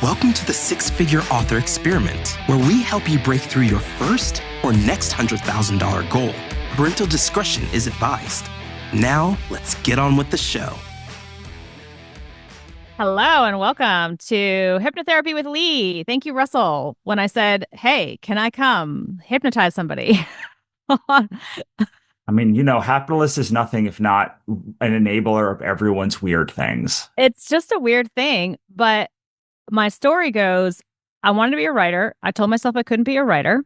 Welcome to the Six-Figure Author Experiment, where we help you break through your first or next $100,000 goal. Parental discretion is advised. Now, let's get on with the show. Hello and welcome to Hypnotherapy with Lee. Thank you, Russell. When I said, hey, can I come hypnotize somebody? I mean, happiness is nothing if not an enabler of everyone's weird things. It's just a weird thing, but my story goes, I wanted to be a writer. I told myself I couldn't be a writer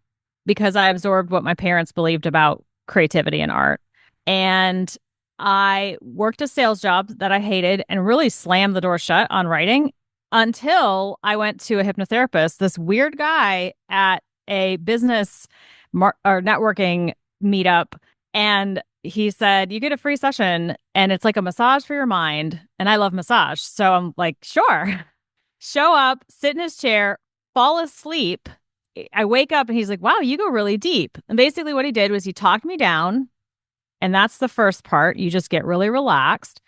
because I absorbed what my parents believed about creativity and art. And I worked a sales job that I hated and really slammed the door shut on writing until I went to a hypnotherapist, this weird guy at a business or networking meetup. And he said, you get a free session and it's like a massage for your mind. And I love massage. So I'm like, sure. Show up, sit in his chair, fall asleep. I wake up and he's like, wow, you go really deep. And basically what he did was he talked me down. And that's the first part. You just get really relaxed.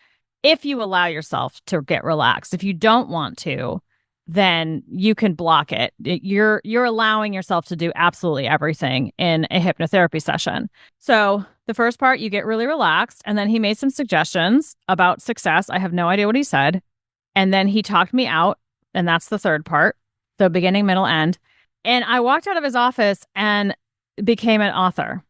If you allow yourself to get relaxed, if you don't want to, then you can block it. You're allowing yourself to do absolutely everything in a hypnotherapy session. So the first part, you get really relaxed. And then he made some suggestions about success. I have no idea what he said. And then he talked me out. And that's the third part. So beginning, middle, end. And I walked out of his office and became an author.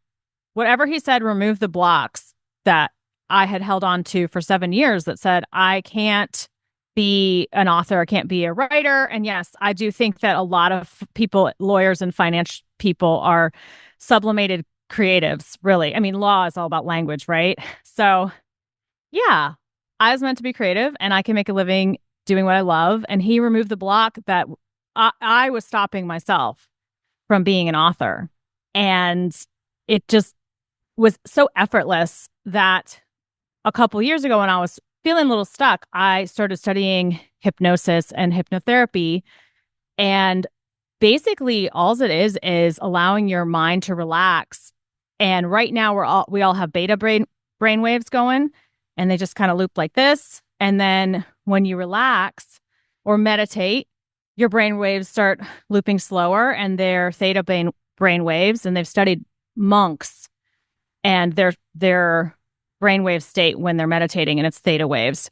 Whatever he said removed the blocks that I had held on to for 7 years that said, I can't be an author, I can't be a writer. And yes, I do think that a lot of people, lawyers and finance people, are sublimated creatives, really. I mean, law is all about language, right? So yeah, I was meant to be creative and I can make a living doing what I love. And he removed the block that I was stopping myself from being an author. And it just was so effortless that a couple years ago when I was feeling a little stuck, I started studying hypnosis and hypnotherapy. And basically all it is allowing your mind to relax. And right now we all have beta brain waves going, and they just kind of loop like this. And then when you relax or meditate, your brain waves start looping slower, and they're theta brain waves. And they've studied monks and their brainwave state when they're meditating, and it's theta waves.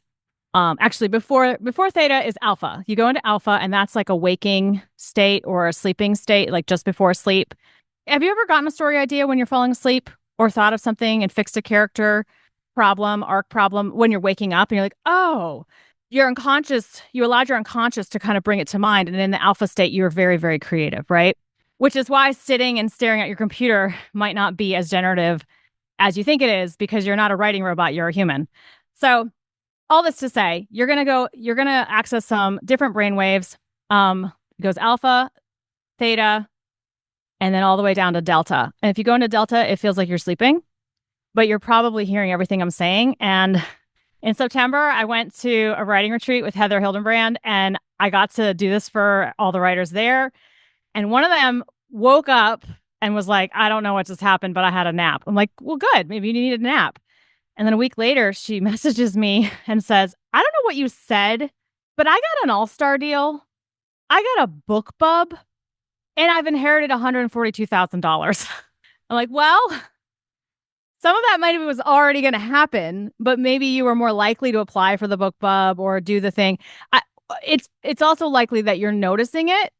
Actually, before theta is alpha. You go into alpha, and that's like a waking state or a sleeping state, like just before sleep. Have you ever gotten a story idea when you're falling asleep, or thought of something and fixed a character problem, arc problem when you're waking up, and you're like, oh, you're unconscious. You allowed your unconscious to kind of bring it to mind, and in the alpha state, you're very, very creative, right? Which is why sitting and staring at your computer might not be as generative as you think it is, because you're not a writing robot, you're a human. So all this to say, you're going to access some different brain waves. It goes alpha, theta, and then all the way down to delta. And if you go into delta, it feels like you're sleeping, but you're probably hearing everything I'm saying. And in September, I went to a writing retreat with Heather Hildenbrand, and I got to do this for all the writers there. And one of them woke up and was like, I don't know what just happened, but I had a nap. I'm like, well, good. Maybe you need a nap. And then a week later, she messages me and says, I don't know what you said, but I got an all-star deal. I got a book bub, and I've inherited $142,000. I'm like, well, some of that might have was already going to happen, but maybe you were more likely to apply for the book bub or do the thing. It's also likely that you're noticing it.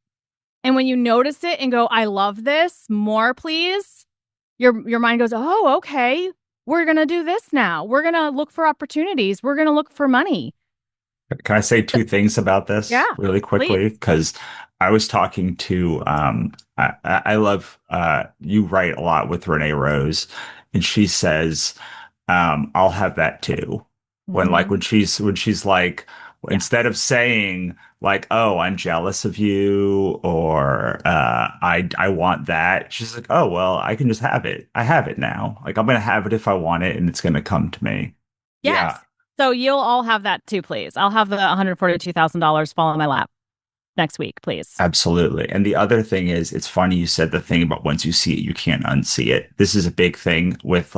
And when you notice it and go, I love this, more please, your mind goes, oh, okay, we're going to do this now. We're going to look for opportunities. We're going to look for money. Can I say two things about this really quickly? Because I was talking to, I love, you write a lot with Renee Rose, and she says, I'll have that too. When she's like, instead of saying like, oh, I'm jealous of you, or I want that, she's like, oh, well, I can just have it. I have it now. Like, I'm going to have it if I want it, and it's going to come to me. Yes. Yeah. So you'll all have that too, please. I'll have the $142,000 fall in my lap next week, please. Absolutely. And the other thing is, it's funny you said the thing about once you see it, you can't unsee it. This is a big thing with,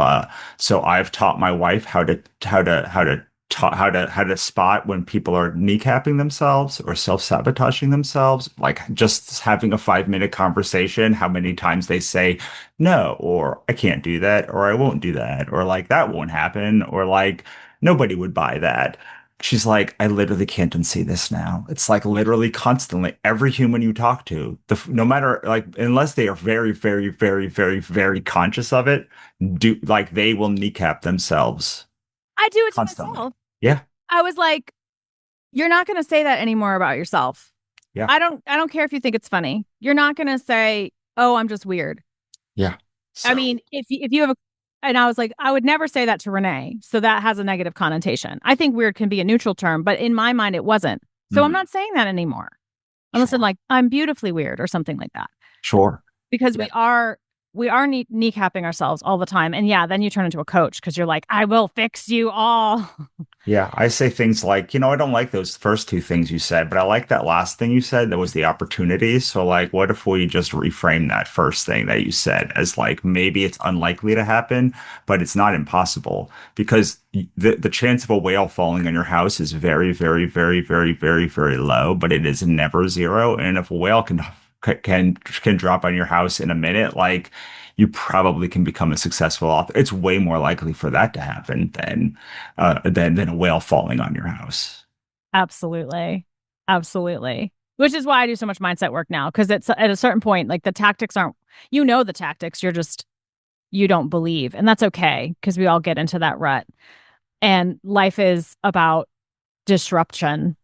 so I've taught my wife how to taught how to spot when people are kneecapping themselves or self-sabotaging themselves, like just having a 5-minute conversation, how many times they say no, or I can't do that, or I won't do that, or like that won't happen, or like nobody would buy that. She's like, I literally can't unsee this now. It's like literally constantly every human you talk to, no matter like, unless they are very, very, very, very, very conscious of it, do like they will kneecap themselves I do it to constantly. myself. Yeah. I was like, you're not going to say that anymore about yourself. Yeah. I don't care if you think it's funny. You're not going to say, "Oh, I'm just weird." Yeah. I So, mean, if you have a, and I was like, I would never say that to Renee. So that has a negative connotation. I think weird can be a neutral term, but in my mind, it wasn't. So I'm mhm, not saying that anymore. Unless I'm sure. like, I'm beautifully weird or something like that. Sure. Because Yeah. we are kneecapping ourselves all the time. And yeah, then you turn into a coach because you're like, I will fix you all. Yeah. I say things like, I don't like those first two things you said, but I like that last thing you said. That was the opportunities. So, like, what if we just reframe that first thing that you said as like maybe it's unlikely to happen, but it's not impossible because the chance of a whale falling on your house is very, very, very, very, very, very low, but it is never zero. And if a whale can drop on your house in a minute, like you probably can become a successful author. It's way more likely for that to happen than a whale falling on your house. Absolutely. Absolutely. Which is why I do so much mindset work now. Cause it's at a certain point, like the tactics aren't, the tactics, you don't believe. And that's okay. Cause we all get into that rut. And life is about disruption.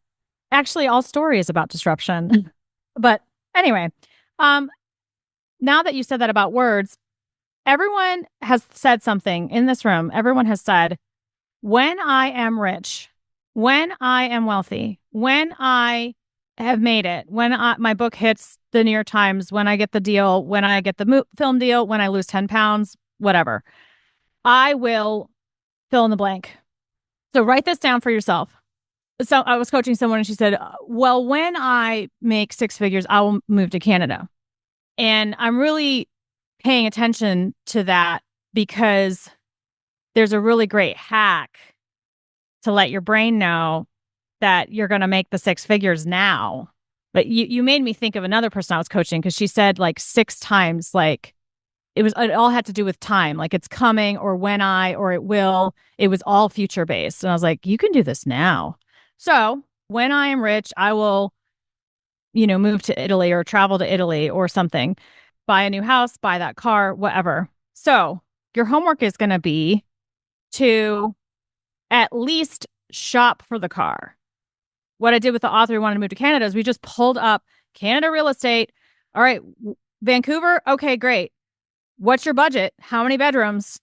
Actually, all story is about disruption. But anyway, um, now that you said that about words, everyone has said something in this room. Everyone has said, when I am rich, when I am wealthy, when I have made it, when my book hits the New York Times, when I get the deal, when I get the film deal, when I lose 10 pounds, whatever, I will fill in the blank. So write this down for yourself. So I was coaching someone and she said, well, when I make six figures, I will move to Canada. And I'm really paying attention to that because there's a really great hack to let your brain know that you're going to make the six figures now. But you made me think of another person I was coaching because she said like six times, like it all had to do with time, like it's coming or when or it will. It was all future based. And I was like, you can do this now. So when I am rich, I will, move to Italy or travel to Italy or something, buy a new house, buy that car, whatever. So your homework is going to be to at least shop for the car. What I did with the author who wanted to move to Canada is we just pulled up Canada real estate. All right, Vancouver. Okay, great. What's your budget? How many bedrooms?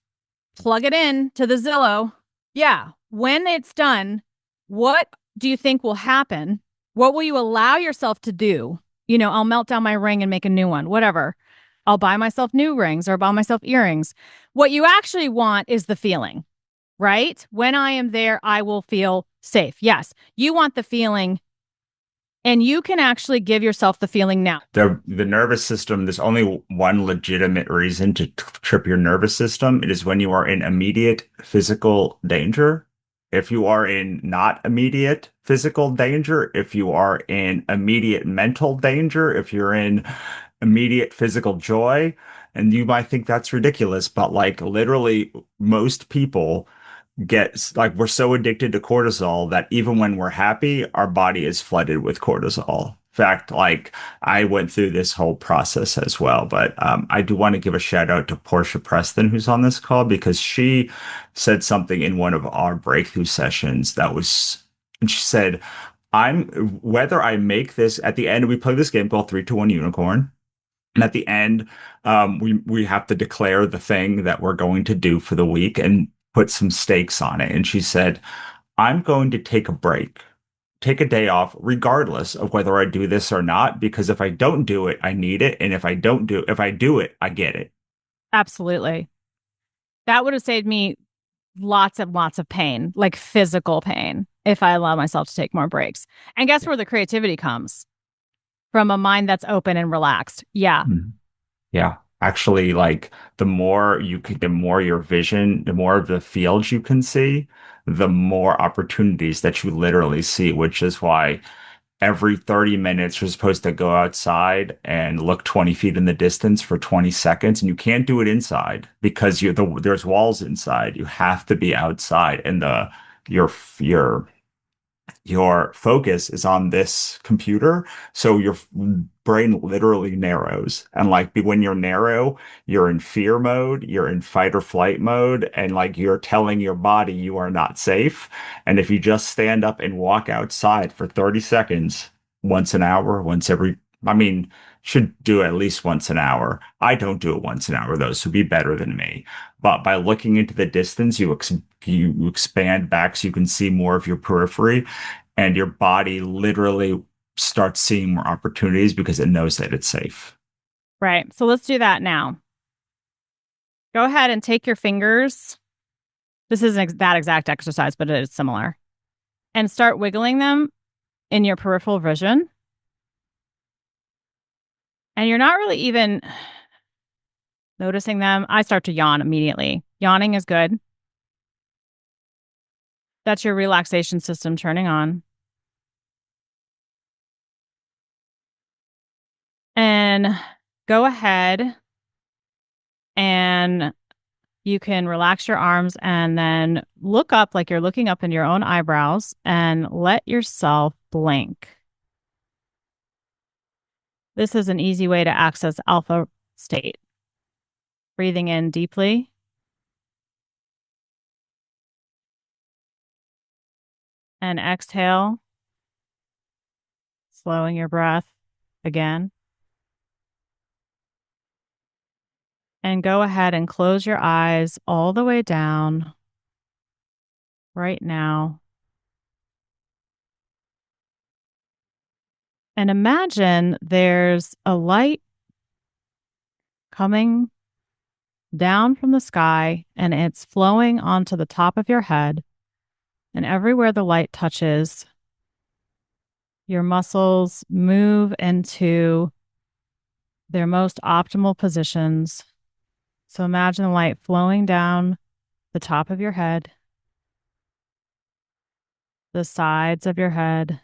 Plug it in to the Zillow. Yeah. When it's done, what do you think will happen? What will you allow yourself to do? I'll melt down my ring and make a new one, whatever. I'll buy myself new rings or buy myself earrings. What you actually want is the feeling, right? When I am there, I will feel safe. Yes. You want the feeling and you can actually give yourself the feeling now. The nervous system, there's only one legitimate reason to trip your nervous system. It is when you are in immediate physical danger. If you are in not immediate physical danger, if you are in immediate mental danger, if you're in immediate physical joy, and you might think that's ridiculous, but like literally most people get like we're so addicted to cortisol that even when we're happy, our body is flooded with cortisol. In fact, like I went through this whole process as well, but I do want to give a shout out to Portia Preston, who's on this call, because she said something in one of our breakthrough sessions and she said, whether I make this at the end, we play this game called 3, 2, 1 Unicorn. And at the end, we have to declare the thing that we're going to do for the week and put some stakes on it. And she said, I'm going to take a break, take a day off, regardless of whether I do this or not, because if I don't do it, I need it. And if I do it, I get it. Absolutely. That would have saved me lots and lots of pain, like physical pain, if I allow myself to take more breaks. And guess where the creativity comes? From a mind that's open and relaxed. Yeah. Mhm. Yeah. actually like the more your vision, the more of the fields you can see, the more opportunities that you literally see, which is why every 30 minutes you're supposed to go outside and look 20 feet in the distance for 20 seconds. And you can't do it inside because there's walls inside. You have to be outside, and your your focus is on this computer. So your brain literally narrows. And like when you're narrow, you're in fear mode, you're in fight or flight mode, and like you're telling your body you are not safe. And if you just stand up and walk outside for 30 seconds, once an hour, I mean, should do at least once an hour. I don't do it once an hour though, so be better than me. But by looking into the distance, you expand back so you can see more of your periphery, and your body literally starts seeing more opportunities because it knows that it's safe. Right. So let's do that now. Go ahead and take your fingers. This isn't that exact exercise, but it is similar. And start wiggling them in your peripheral vision. And you're not really even noticing them. I start to yawn immediately. Yawning is good. That's your relaxation system turning on. And go ahead and you can relax your arms and then look up like you're looking up in your own eyebrows and let yourself blink. This is an easy way to access alpha state. Breathing in deeply. And exhale. Slowing your breath again. And go ahead and close your eyes all the way down right now. And imagine there's a light coming down from the sky and it's flowing onto the top of your head. And everywhere the light touches, your muscles move into their most optimal positions. So imagine the light flowing down the top of your head, the sides of your head,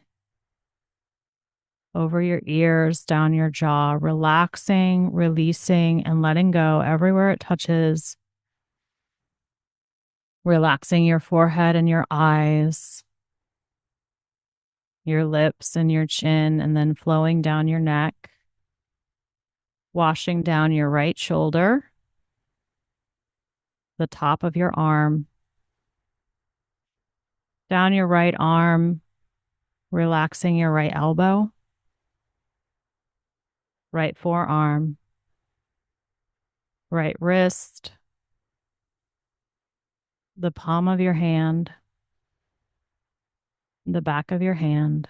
over your ears, down your jaw, relaxing, releasing, and letting go everywhere it touches. Relaxing your forehead and your eyes, your lips and your chin, and then flowing down your neck, washing down your right shoulder, the top of your arm, down your right arm, relaxing your right elbow, right forearm, right wrist, the palm of your hand, the back of your hand,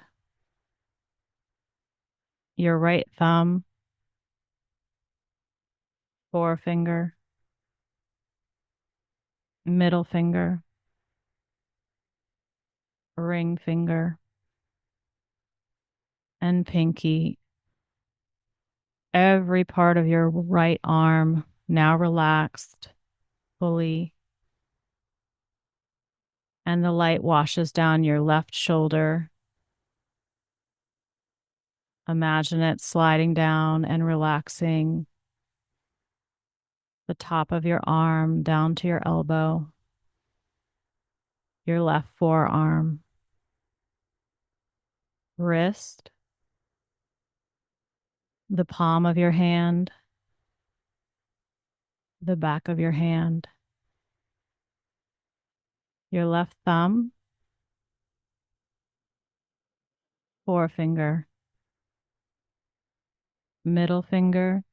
your right thumb, forefinger, middle finger, ring finger, and pinky. Every part of your right arm now relaxed fully. And the light washes down your left shoulder. Imagine it sliding down and relaxing the top of your arm down to your elbow, your left forearm, wrist, the palm of your hand, the back of your hand, your left thumb, forefinger, middle finger,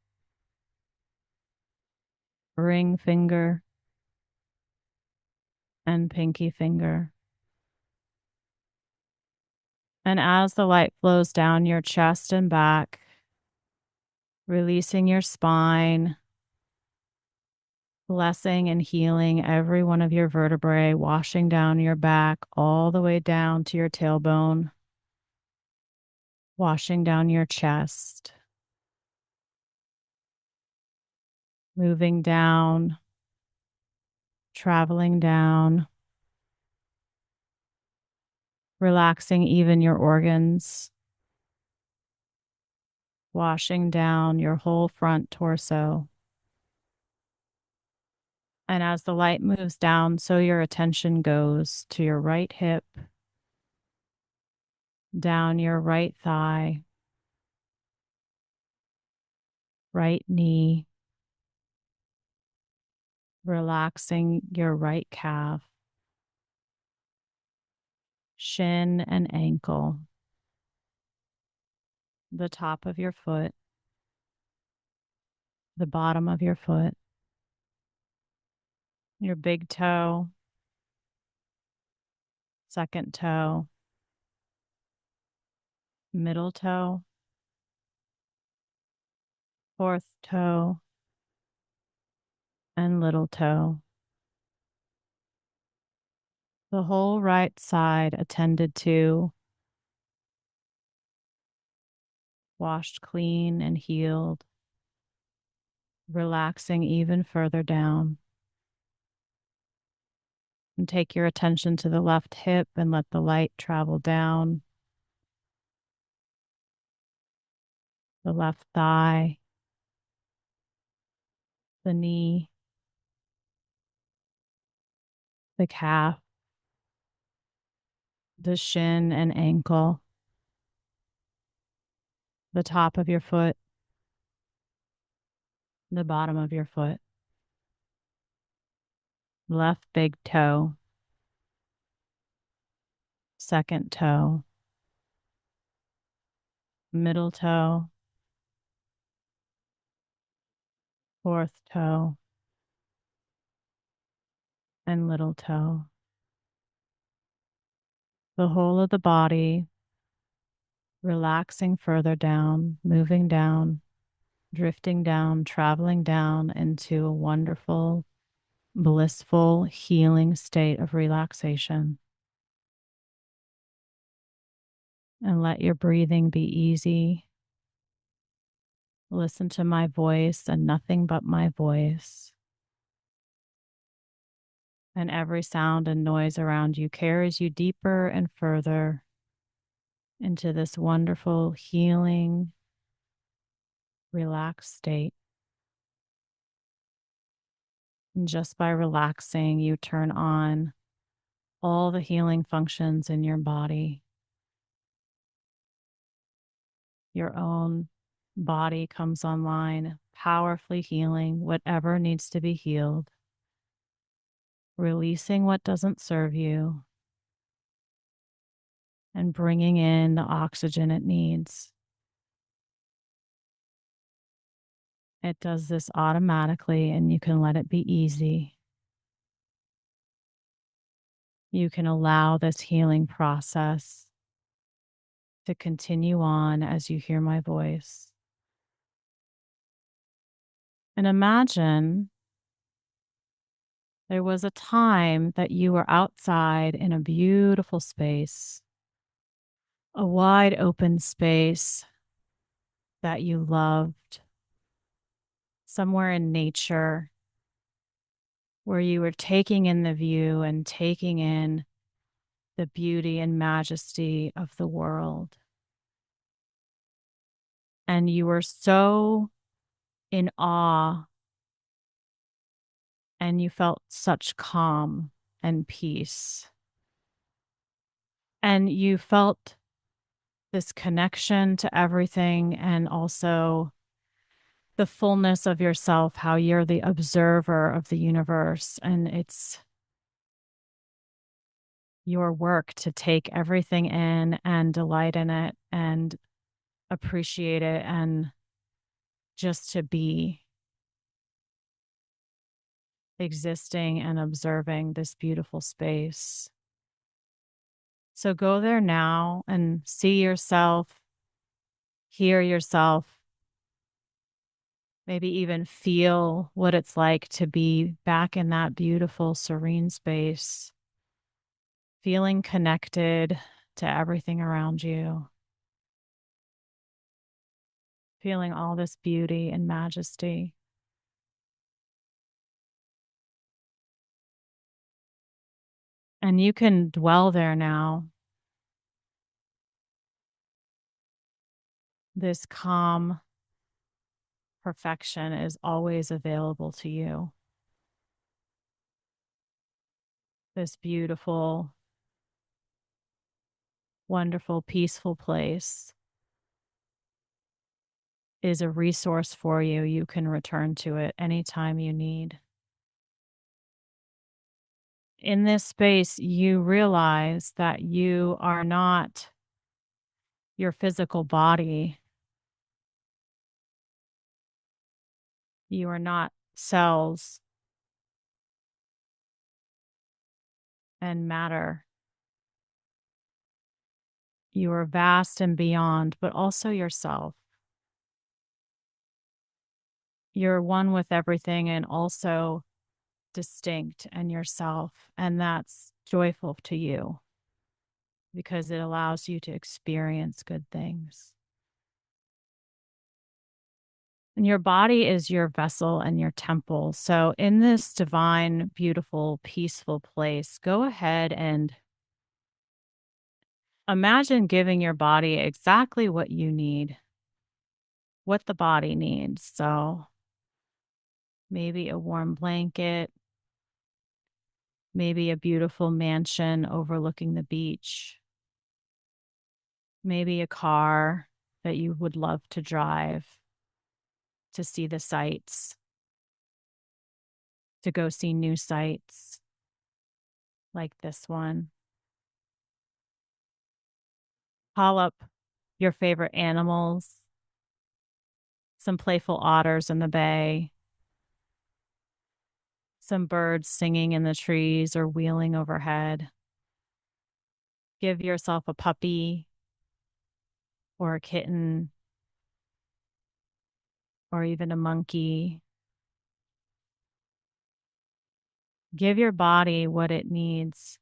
ring finger, and pinky finger. And as the light flows down your chest and back, releasing your spine, blessing and healing every one of your vertebrae, washing down your back all the way down to your tailbone, washing down your chest, moving down, traveling down, relaxing even your organs, washing down your whole front torso. And as the light moves down, so your attention goes to your right hip, down your right thigh, right knee, relaxing your right calf, shin and ankle, the top of your foot, the bottom of your foot, your big toe, second toe, middle toe, fourth toe, and little toe. The whole right side attended to, washed clean and healed, relaxing even further down. And take your attention to the left hip and let the light travel down the left thigh, the knee, the calf, the shin and ankle, the top of your foot, the bottom of your foot, left big toe, second toe, middle toe, fourth toe, and little toe. The whole of the body relaxing further down, moving down, drifting down, traveling down into a wonderful, blissful, healing state of relaxation. And let your breathing be easy. Listen to my voice and nothing but my voice. And every sound and noise around you carries you deeper and further into this wonderful, healing, relaxed state. And just by relaxing, you turn on all the healing functions in your body. Your own body comes online, powerfully healing whatever needs to be healed, releasing what doesn't serve you, and bringing in the oxygen it needs. It does this automatically, and you can let it be easy. You can allow this healing process to continue on as you hear my voice. And imagine there was a time that you were outside in a beautiful space, a wide open space that you loved, somewhere in nature where you were taking in the view and taking in the beauty and majesty of the world. And you were so in awe and you felt such calm and peace. And you felt this connection to everything and also the fullness of yourself, how you're the observer of the universe. And it's your work to take everything in and delight in it and appreciate it and just to be existing and observing this beautiful space. So go there now and see yourself, hear yourself, maybe even feel what it's like to be back in that beautiful, serene space, feeling connected to everything around you, feeling all this beauty and majesty. And you can dwell there now. This calm perfection is always available to you. This beautiful, wonderful, peaceful place is a resource for you. You can return to it anytime you need. In this space, you realize that you are not your physical body. You are not cells and matter. You are vast and beyond, but also yourself. You're one with everything and also distinct and yourself. And that's joyful to you because it allows you to experience good things. And your body is your vessel and your temple. So, in this divine, beautiful, peaceful place, go ahead and imagine giving your body exactly what you need, what the body needs. So, maybe a warm blanket, maybe a beautiful mansion overlooking the beach, maybe a car that you would love to drive to see the sights, to go see new sights like this one. Call up your favorite animals, some playful otters in the bay, some birds singing in the trees or wheeling overhead. Give yourself a puppy or a kitten or even a monkey. Give your body what it needs.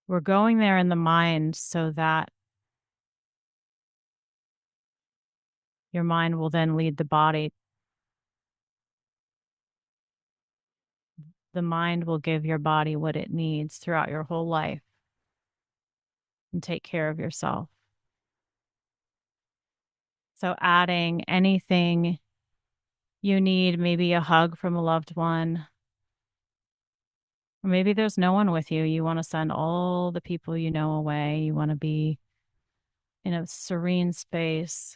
We're going there in the mind so that your mind will then lead the body. The mind will give your body what it needs throughout your whole life and take care of yourself. So, adding anything you need, maybe a hug from a loved one, or maybe there's no one with you. You want to send all the people you know away. You want to be in a serene space,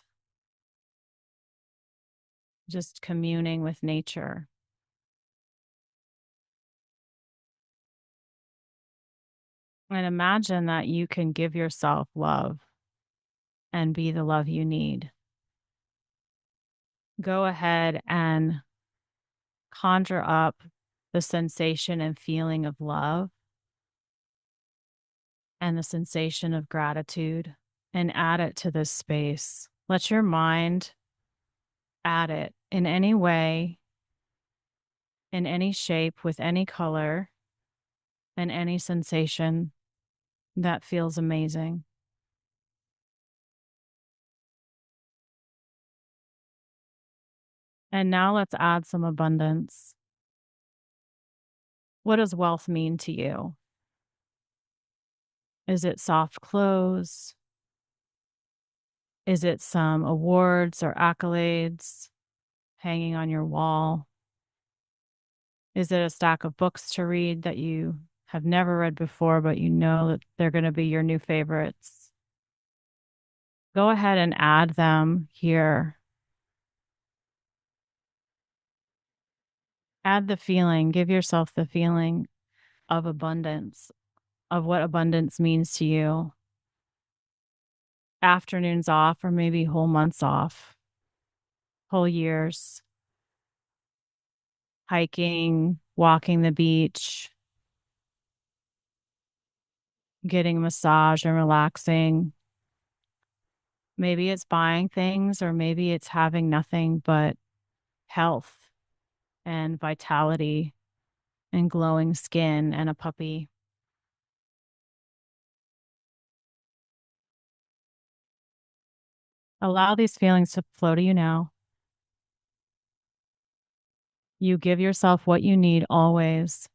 just communing with nature. And imagine that you can give yourself love and be the love you need. Go ahead and conjure up the sensation and feeling of love and the sensation of gratitude and add it to this space. Let your mind add it in any way, in any shape, with any color, and any sensation that feels amazing. And now let's add some abundance. What does wealth mean to you? Is it soft clothes? Is it some awards or accolades hanging on your wall? Is it a stack of books to read that you have never read before, but you know that they're going to be your new favorites? Go ahead and add them here. Add the feeling, give yourself the feeling of abundance, of what abundance means to you. Afternoons off, or maybe whole months off, whole years, hiking, walking the beach, getting a massage and relaxing. Maybe it's buying things, or maybe it's having nothing but health and vitality and glowing skin and a puppy. Allow these feelings to flow to you now. You give yourself what you need always.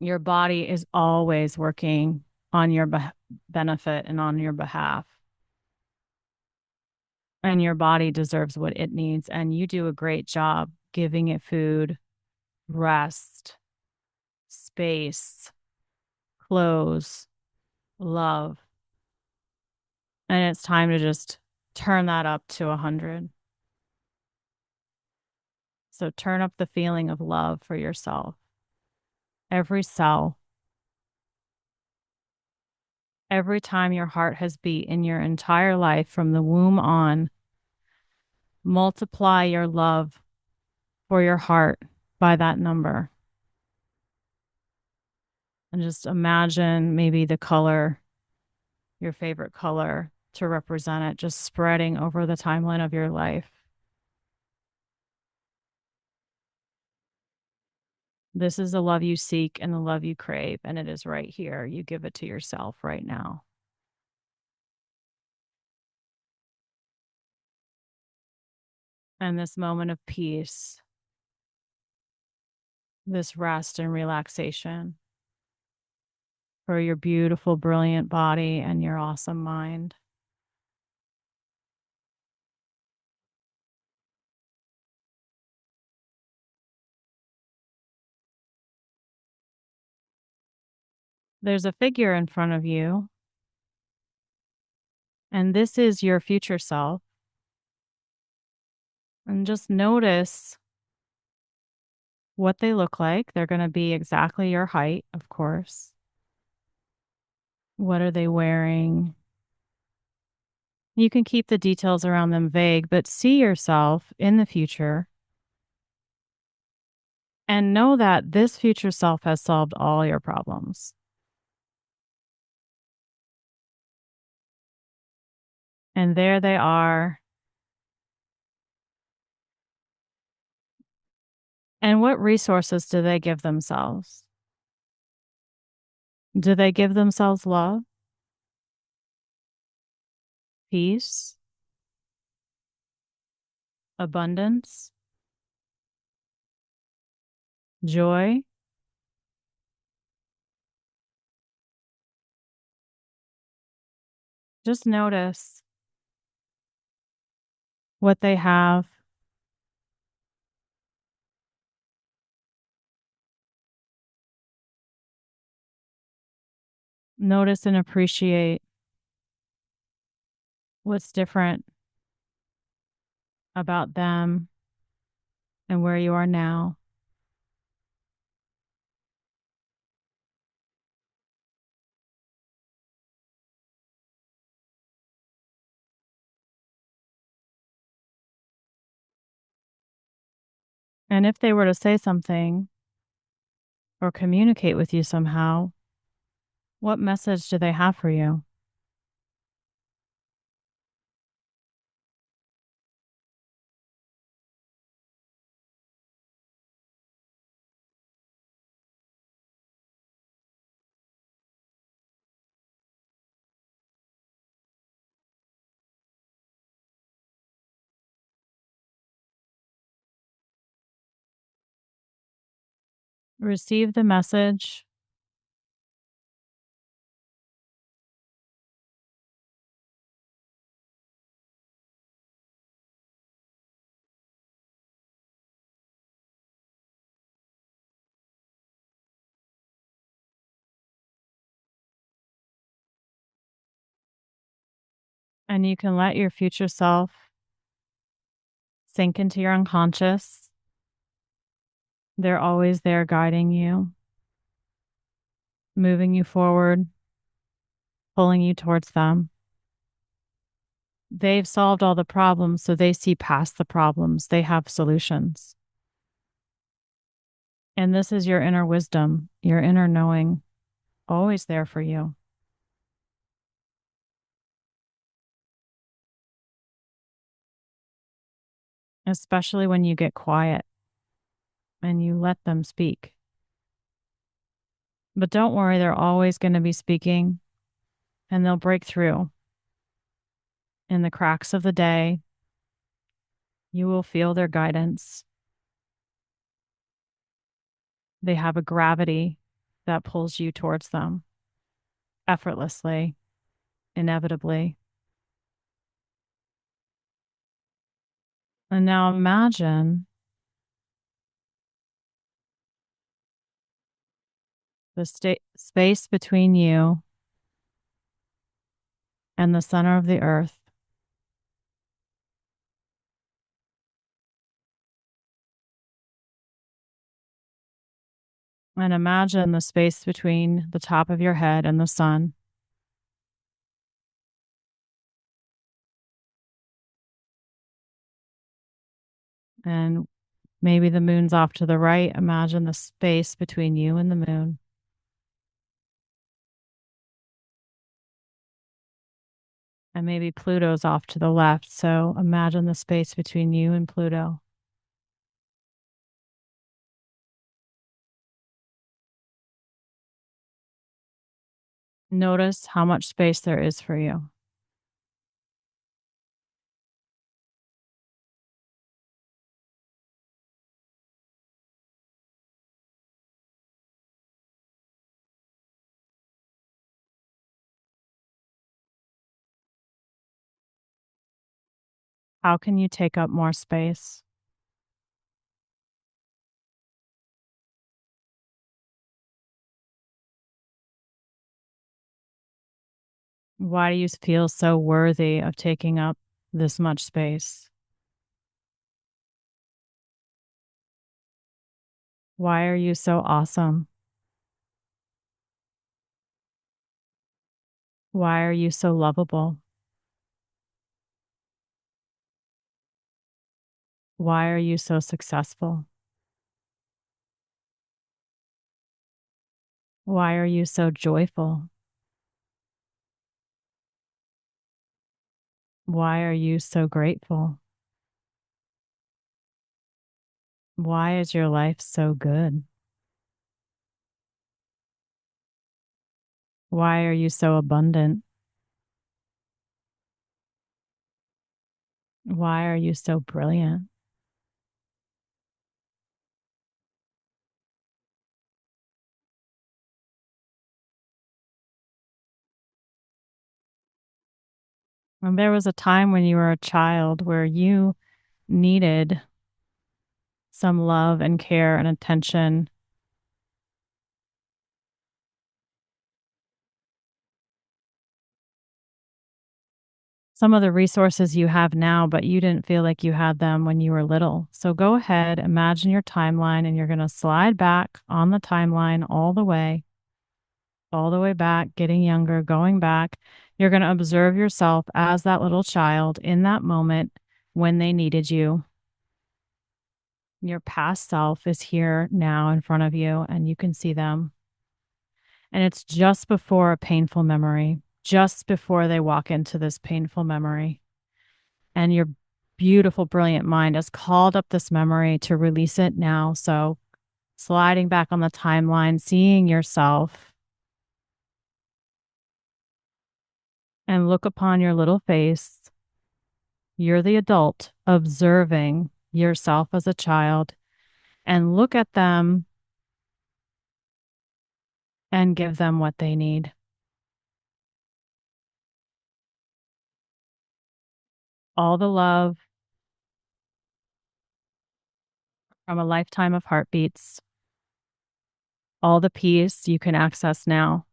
Your body is always working on your benefit and on your behalf. And your body deserves what it needs. And you do a great job giving it food, rest, space, clothes, love. And it's time to just turn that up to 100. So turn up the feeling of love for yourself. Every cell, every time your heart has beat in your entire life from the womb on, multiply your love for your heart by that number. And just imagine maybe the color, your favorite color to represent it, just spreading over the timeline of your life. This is the love you seek and the love you crave, and it is right here. You give it to yourself right now. And this moment of peace, this rest and relaxation for your beautiful, brilliant body and your awesome mind. There's a figure in front of you, and this is your future self. And just notice what they look like. They're going to be exactly your height, of course. What are they wearing? You can keep the details around them vague, but see yourself in the future and know that this future self has solved all your problems. And there they are. And what resources do they give themselves? Do they give themselves love, peace, abundance, joy? Just notice what they have. Notice and appreciate what's different about them and where you are now. And if they were to say something or communicate with you somehow, what message do they have for you? Receive the message. And you can let your future self sink into your unconscious. They're always there guiding you, moving you forward, pulling you towards them. They've solved all the problems, so they see past the problems. They have solutions. And this is your inner wisdom, your inner knowing, always there for you. Especially when you get quiet and you let them speak. But don't worry, they're always going to be speaking and they'll break through. In the cracks of the day, you will feel their guidance. They have a gravity that pulls you towards them effortlessly, inevitably. And now imagine the space between you and the center of the earth. And imagine the space between the top of your head and the sun. And maybe the moon's off to the right. Imagine the space between you and the moon. And maybe Pluto's off to the left. So imagine the space between you and Pluto. Notice how much space there is for you. How can you take up more space? Why do you feel so worthy of taking up this much space? Why are you so awesome? Why are you so lovable? Why are you so successful? Why are you so joyful? Why are you so grateful? Why is your life so good? Why are you so abundant? Why are you so brilliant? And there was a time when you were a child where you needed some love and care and attention. Some of the resources you have now, but you didn't feel like you had them when you were little. So go ahead, imagine your timeline, and you're going to slide back on the timeline all the way back, getting younger, going back. You're going to observe yourself as that little child in that moment when they needed you. Your past self is here now in front of you, and you can see them. And it's just before a painful memory, just before they walk into this painful memory. And your beautiful, brilliant mind has called up this memory to release it now. So sliding back on the timeline, seeing yourself, and look upon your little face. You're the adult observing yourself as a child, and look at them and give them what they need. All the love from a lifetime of heartbeats, all the peace you can access now,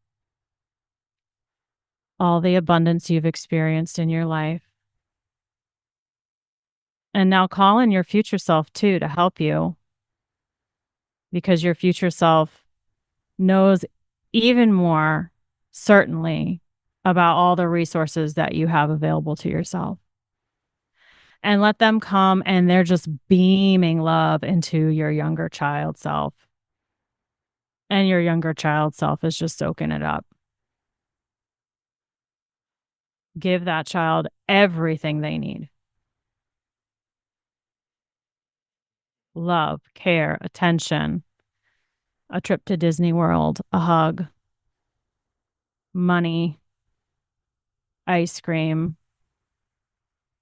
all the abundance you've experienced in your life. And now call in your future self too to help you, because your future self knows even more certainly about all the resources that you have available to yourself. And let them come, and they're just beaming love into your younger child self. And your younger child self is just soaking it up. Give that child everything they need. Love, care, attention, a trip to Disney World, a hug, money, ice cream,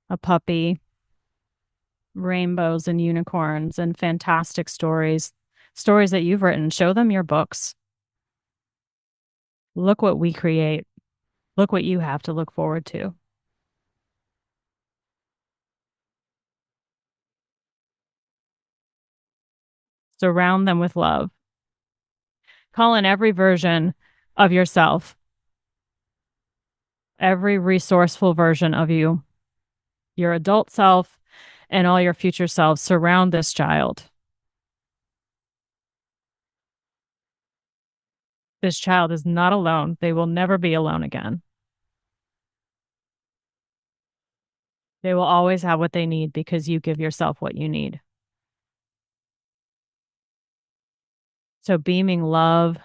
a puppy, rainbows and unicorns and fantastic stories, stories that you've written. Show them your books. Look what we create. Look what you have to look forward to. Surround them with love. Call in every version of yourself, every resourceful version of you, your adult self, and all your future selves. Surround this child. This child is not alone. They will never be alone again. They will always have what they need because you give yourself what you need. So, beaming love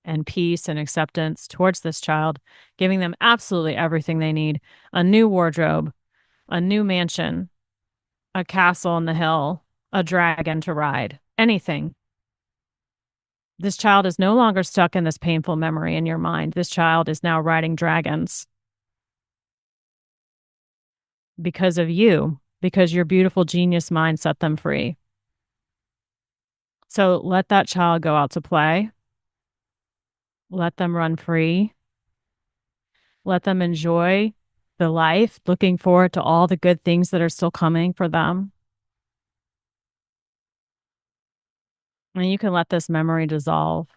and peace and acceptance towards this child, giving them absolutely everything they need, a new wardrobe, a new mansion, a castle on the hill, a dragon to ride, anything. This child is no longer stuck in this painful memory in your mind. This child is now riding dragons because of you, because your beautiful genius mind set them free. So let that child go out to play. Let them run free. Let them enjoy the life, looking forward to all the good things that are still coming for them. And you can let this memory dissolve.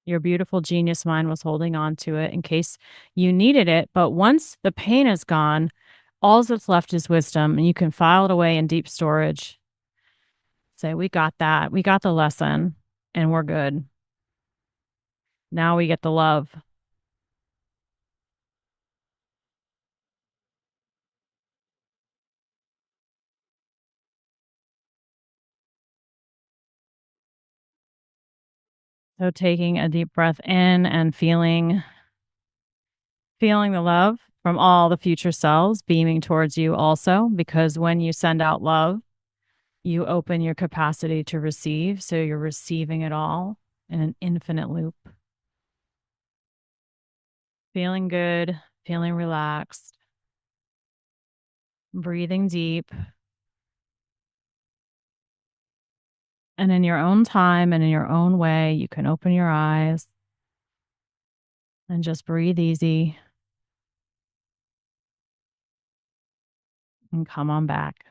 Your beautiful genius mind was holding on to it in case you needed it. But once the pain is gone, all that's left is wisdom, and you can file it away in deep storage. Say, we got that. We got the lesson, and we're good. Now we get the love. So taking a deep breath in and feeling the love from all the future selves beaming towards you also, because when you send out love, you open your capacity to receive. So you're receiving it all in an infinite loop. Feeling good, feeling relaxed, breathing deep. And in your own time and in your own way, you can open your eyes and just breathe easy and come on back.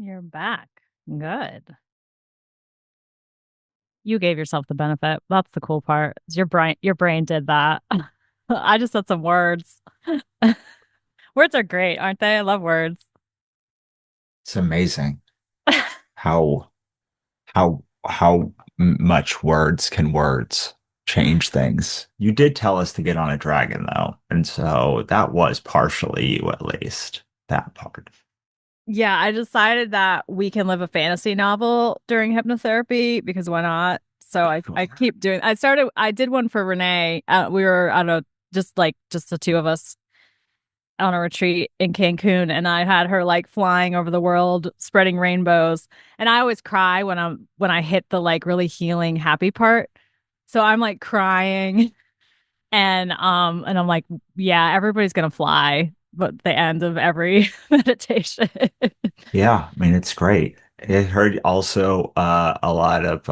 You're back. Good. You gave yourself the benefit. That's the cool part. Is your brain did that. I just said some words. Words are great, aren't they? I love words. It's amazing how how much words change things. You did tell us to get on a dragon though, and so that was partially you at least, that part. Yeah, I decided that we can live a fantasy novel during hypnotherapy because why not? So I keep doing. I did one for Renee. We were on a just the two of us on a retreat in Cancun, and I had her like flying over the world, spreading rainbows. And I always cry when I hit the like really healing happy part. So I'm like crying, and I'm like, yeah, everybody's gonna fly, but the end of every meditation. Yeah, I mean it's great. It heard also a lot of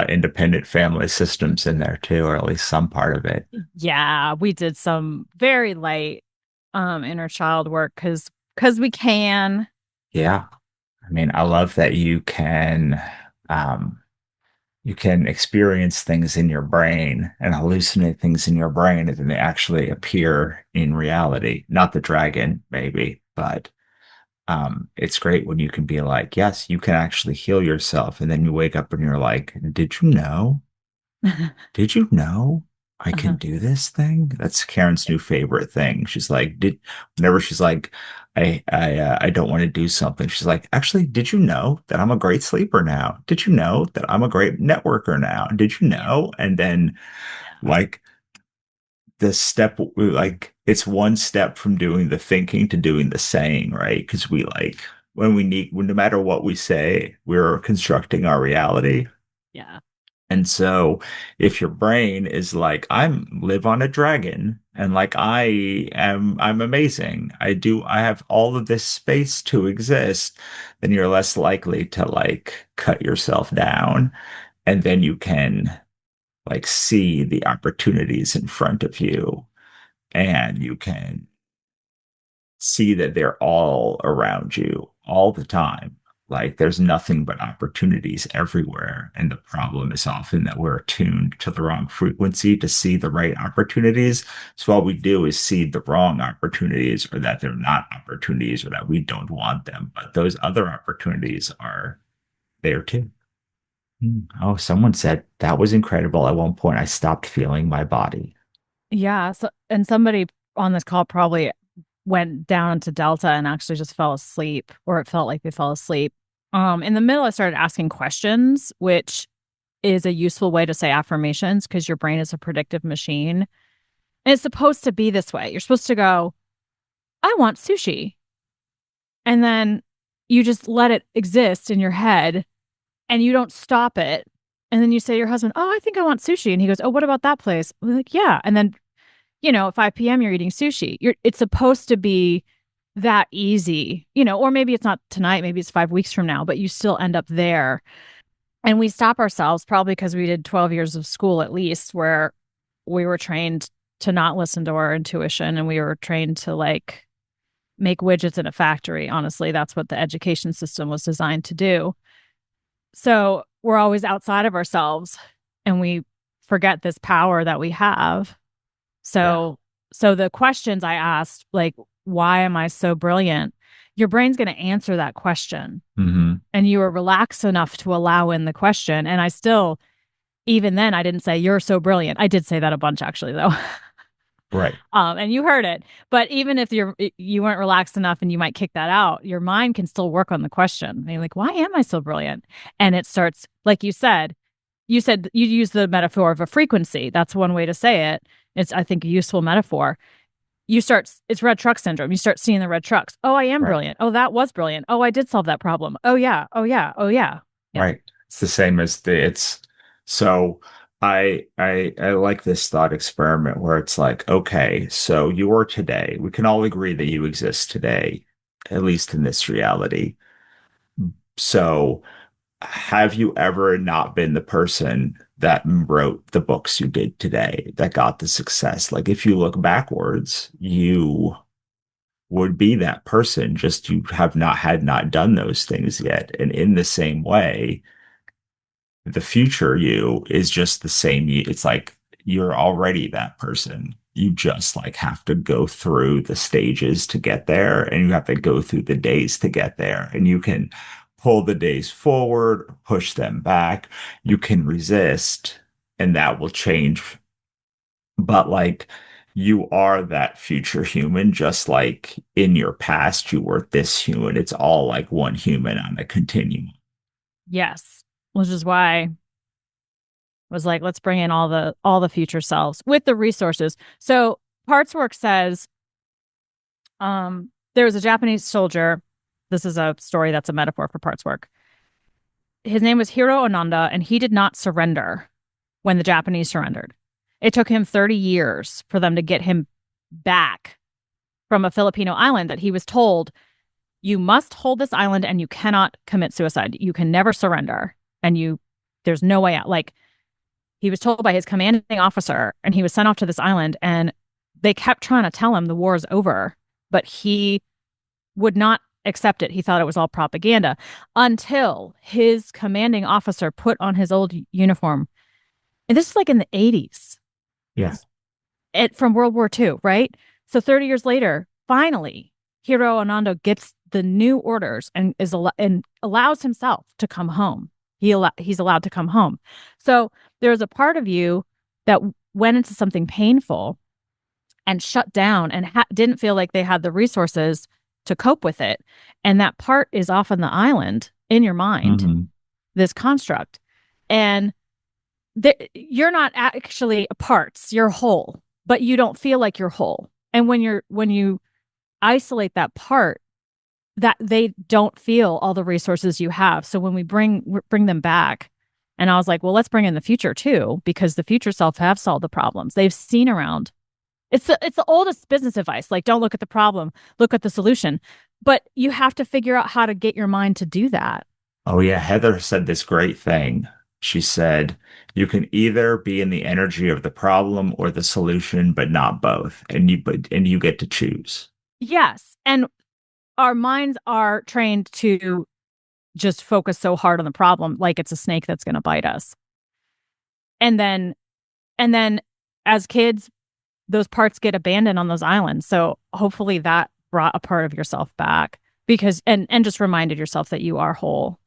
independent family systems in there too, or at least some part of it. Yeah, we did some very light inner child work because we can. Yeah. I mean, I love that um you can experience things in your brain and hallucinate things in your brain and then they actually appear in reality. Not the dragon, maybe, but it's great when you can be like, yes, you can actually heal yourself. And then you wake up and you're like, did you know? Did you know? I can Uh-huh. do this thing. That's Karen's new favorite thing. She's like, whenever she's like, I don't want to do something. She's like, actually, did you know that I'm a great sleeper now? Did you know that I'm a great networker now? Did you Yeah. know? And then Yeah. like the step, like it's one step from doing the thinking to doing the saying, right? Because we like when no matter what we say, we're constructing our reality. Yeah. And so if your brain is like, I'm live on a dragon and like I'm amazing. I have all of this space to exist, then you're less likely to like cut yourself down. And then you can like see the opportunities in front of you and you can see that they're all around you all the time. Like there's nothing but opportunities everywhere. And the problem is often that we're attuned to the wrong frequency to see the right opportunities. So all we do is see the wrong opportunities or that they're not opportunities or that we don't want them. But those other opportunities are there too. Oh, someone said that was incredible. At one point, I stopped feeling my body. Yeah. So, and somebody on this call probably went down into Delta and actually just fell asleep, or it felt like they fell asleep. In the middle, I started asking questions, which is a useful way to say affirmations because your brain is a predictive machine. And it's supposed to be this way. You're supposed to go, I want sushi. And then you just let it exist in your head and you don't stop it. And then you say to your husband, oh, I think I want sushi. And he goes, oh, what about that place? We're like, yeah. And then, at 5 p.m. you're eating sushi. It's supposed to be that easy, or maybe it's not tonight, maybe it's 5 weeks from now, but you still end up there. And we stop ourselves probably because we did 12 years of school at least where we were trained to not listen to our intuition and we were trained to like make widgets in a factory. Honestly, that's what the education system was designed to do. So we're always outside of ourselves and we forget this power that we have. Yeah. So the questions I asked, like, why am I so brilliant? Your brain's going to answer that question. Mm-hmm. And you were relaxed enough to allow in the question. And I still, even then, I didn't say, you're so brilliant. I did say that a bunch, actually, though. Right. And you heard it. But even if you weren't relaxed enough and you might kick that out, your mind can still work on the question. And you're like, why am I so brilliant? And it starts, like you said you use the metaphor of a frequency. That's one way to say it. It's, I think, a useful metaphor. It's red truck syndrome. You start seeing the red trucks. Oh, I am Right. brilliant. Oh, that was brilliant. Oh, I did solve that problem. Oh, yeah. Oh, yeah. Oh, yeah. Yeah. Right. It's the same as it's so I like this thought experiment where it's like, okay, so you are today. We can all agree that you exist today, at least in this reality. So have you ever not been the person that wrote the books you did today that got the success? Like if you look backwards, you would be that person, just you have not done those things yet. And in the same way, the future you is just the same you. It's like you're already that person. You just like have to go through the stages to get there and you have to go through the days to get there. And you can pull the days forward, push them back. You can resist and that will change. But like you are that future human, just like in your past, you were this human. It's all like one human on a continuum. Yes. Which is why I was like, let's bring in all the future selves with the resources. So Parts Work says, there was a Japanese soldier. This is a story that's a metaphor for Parts Work. His name was Hiro Onanda, and he did not surrender when the Japanese surrendered. It took him 30 years for them to get him back from a Filipino island that he was told, you must hold this island and you cannot commit suicide. You can never surrender. And there's no way out. Like he was told by his commanding officer and he was sent off to this island and they kept trying to tell him the war is over, but he would not accept it. He thought it was all propaganda until his commanding officer put on his old uniform. And this is like in the 80s. Yeah. From World War II, right? So 30 years later, finally, Hiro Onanda gets the new orders and and allows himself to come home. He's allowed to come home. So there's a part of you that went into something painful and shut down and didn't feel like they had the resources to cope with it. And that part is off on the island in your mind, Hmm. this construct. And you're not actually parts, you're whole, but you don't feel like you're whole. And when you isolate that part, that they don't feel all the resources you have. So when we bring them back, and I was like, well, let's bring in the future too, because the future self have solved the problems. They've seen around. It's the oldest business advice. Like, don't look at the problem, look at the solution. But you have to figure out how to get your mind to do that. Oh yeah, Heather said this great thing. She said, you can either be in the energy of the problem or the solution, but not both. And you get to choose. Yes. And our minds are trained to just focus so hard on the problem, like it's a snake that's going to bite us. And then, and then as kids, those parts get abandoned on those islands. So hopefully that brought a part of yourself back because, and just reminded yourself that you are whole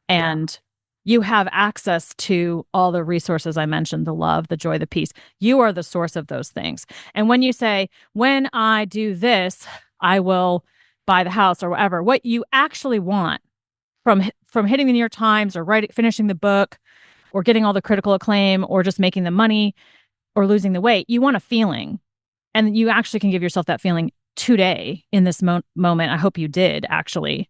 Yeah. and you have access to all the resources I mentioned, the love, the joy, the peace. You are the source of those things. And when you say, when I do this, I will buy the house or whatever, what you actually want from hitting the New York Times or finishing the book or getting all the critical acclaim or just making the money or losing the weight, you want a feeling. And you actually can give yourself that feeling today in this moment. I hope you did actually, Yeah.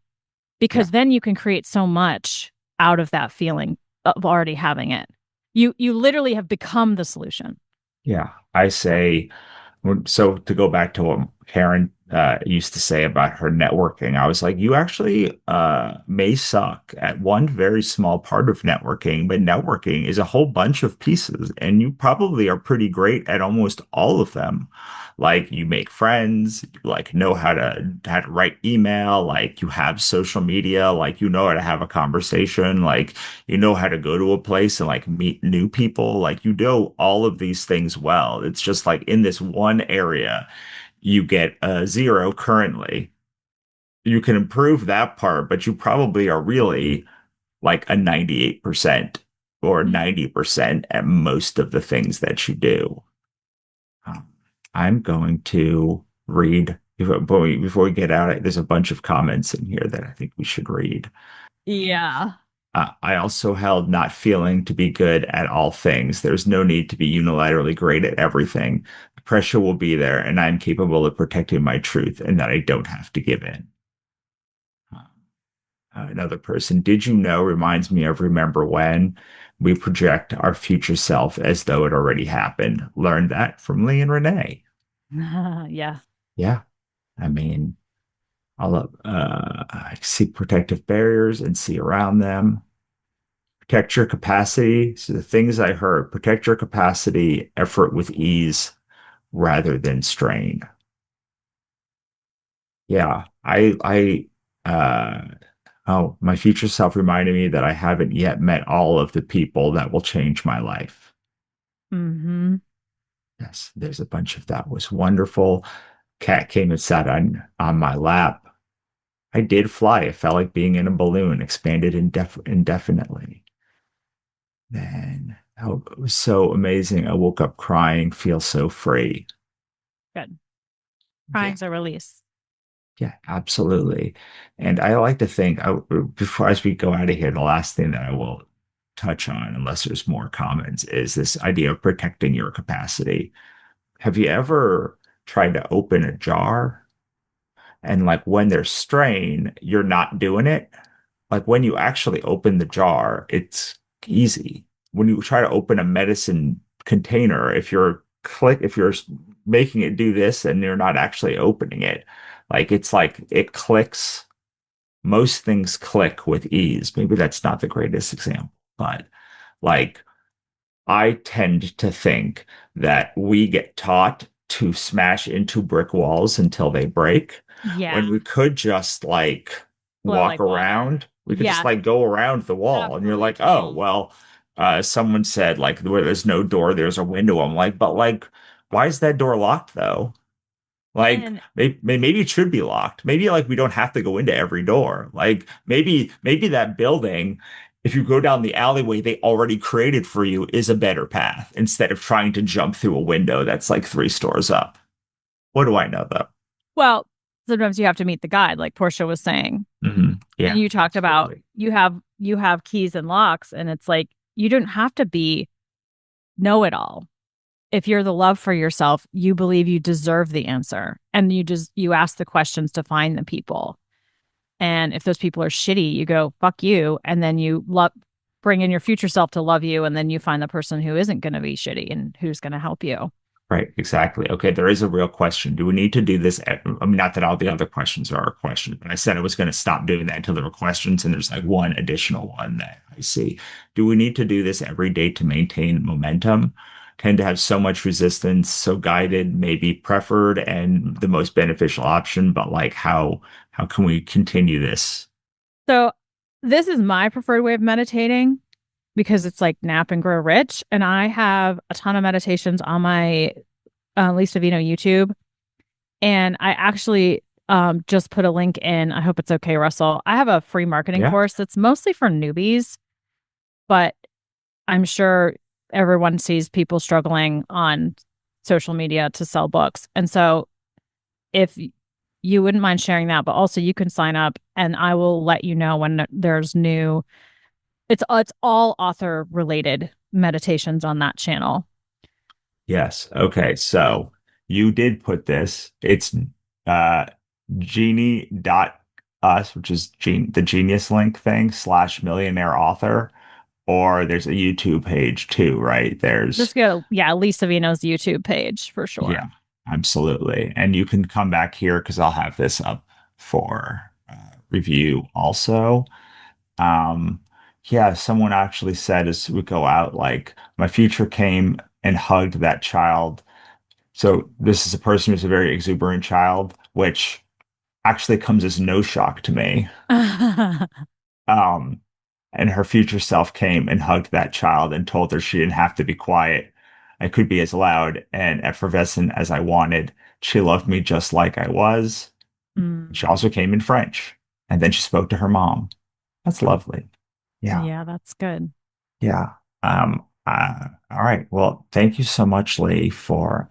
because then you can create so much out of that feeling of already having it. You literally have become the solution. Yeah. I say, so to go back to what Karen used to say about her networking, I was like, you actually may suck at one very small part of networking, but networking is a whole bunch of pieces, and you probably are pretty great at almost all of them. Like you make friends, you like know how to write email, like you have social media, like you know how to have a conversation, like you know how to go to a place and like meet new people, like you do all of these things well. It's just like in this one area, you get a zero currently. You can improve that part, but you probably are really like a 98% or 90% at most of the things that you do. Um, I'm going to read before we get out. There's a bunch of comments in here that I think we should read. Yeah. I also held not feeling to be good at all things. There's no need to be unilaterally great at everything. The pressure will be there, and I'm capable of protecting my truth and that I don't have to give in. Another person, did you know, reminds me of remember when we project our future self as though it already happened. Learned that from Lee and Renee. Yeah. Yeah. I mean, I see protective barriers and see around them. Protect your capacity. So the things I heard, protect your capacity, effort with ease rather than strain. Yeah. Oh, my future self reminded me that I haven't yet met all of the people that will change my life. Mm-hmm. Yes, there's a bunch of that was wonderful. Cat came and sat on my lap. I did fly. It felt like being in a balloon, expanded indefinitely. Then, oh, it was so amazing. I woke up crying, feel so free. Good. Yeah, Crying's a release. yeah, absolutely. And I like to think, before as we go out of here, the last thing that I will touch on, unless there's more comments, is this idea of protecting your capacity. Have you ever tried to open a jar and like when there's strain, you're not doing it? Like when you actually open the jar, it's easy. When you try to open a medicine container, if you're making it do this and you're not actually opening it, like it clicks. Most things click with ease. Maybe that's not the greatest example, but like I tend to think that we get taught to smash into brick walls until they break Yeah. when we could just like Flow walk like water. around. We could just Yes. like go around the wall and you're like, oh, Absolutely. well, someone said like where there's no door, there's a window. I'm like, but like, why is that door locked though? Like And maybe it should be locked. Maybe like we don't have to go into every door. Like maybe that building if you go down the alleyway they already created for you is a better path instead of trying to jump through a window that's like 3 stores up. What do I know though? Well, sometimes you have to meet the guide, like Portia was saying. Mm-hmm. Yeah. And you talked about you have keys and locks, and it's like you don't have to be know it all. If you're the love for yourself, you believe you deserve the answer, and you ask the questions to find the people. And if those people are shitty, you go fuck you, and then you bring in your future self to love you, and then you find the person who isn't going to be shitty and who's going to help you. Right, exactly. Okay, there is a real question. Do we need to do this? I mean, not that all the other questions are questions, but I said I was going to stop doing that until there were questions, and there's like one additional one that I see. Do we need to do this every day to maintain momentum? Tend to have so much resistance, so guided may be preferred and the most beneficial option, but like how can we continue this? So this is my preferred way of meditating because it's like nap and grow rich. And I have a ton of meditations on my Lee Savino YouTube. And I actually just put a link in. I hope it's okay, Russell. I have a free marketing course that's mostly for newbies, but I'm sure everyone sees people struggling on social media to sell books. And so if you wouldn't mind sharing that, but also you can sign up and I will let you know when there's new. It's all author related meditations on that channel. Yes. Okay. So you did put this. It's genie.us, which is the Genius link thing /millionaire author. Or there's a YouTube page too, right? There's just go, Lee Savino's YouTube page for sure. Yeah, absolutely. And you can come back here because I'll have this up for review also. Yeah, someone actually said as we go out, like, my future came and hugged that child. So this is a person who's a very exuberant child, which actually comes as no shock to me. And her future self came and hugged that child and told her she didn't have to be quiet. I could be as loud and effervescent as I wanted. She loved me just like I was. She also came in French. And then she spoke to her mom. That's lovely. Yeah. Yeah, that's good. Yeah. All right. Well, thank you so much, Lee, for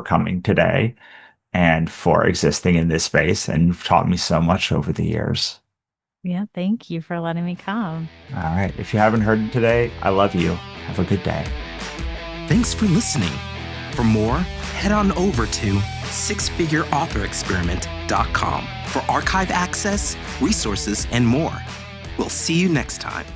coming today and for existing in this space. And you've taught me so much over the years. Yeah, thank you for letting me come. All right. If you haven't heard it today, I love you. Have a good day. Thanks for listening. For more, head on over to sixfigureauthorexperiment.com for archive access, resources, and more. We'll see you next time.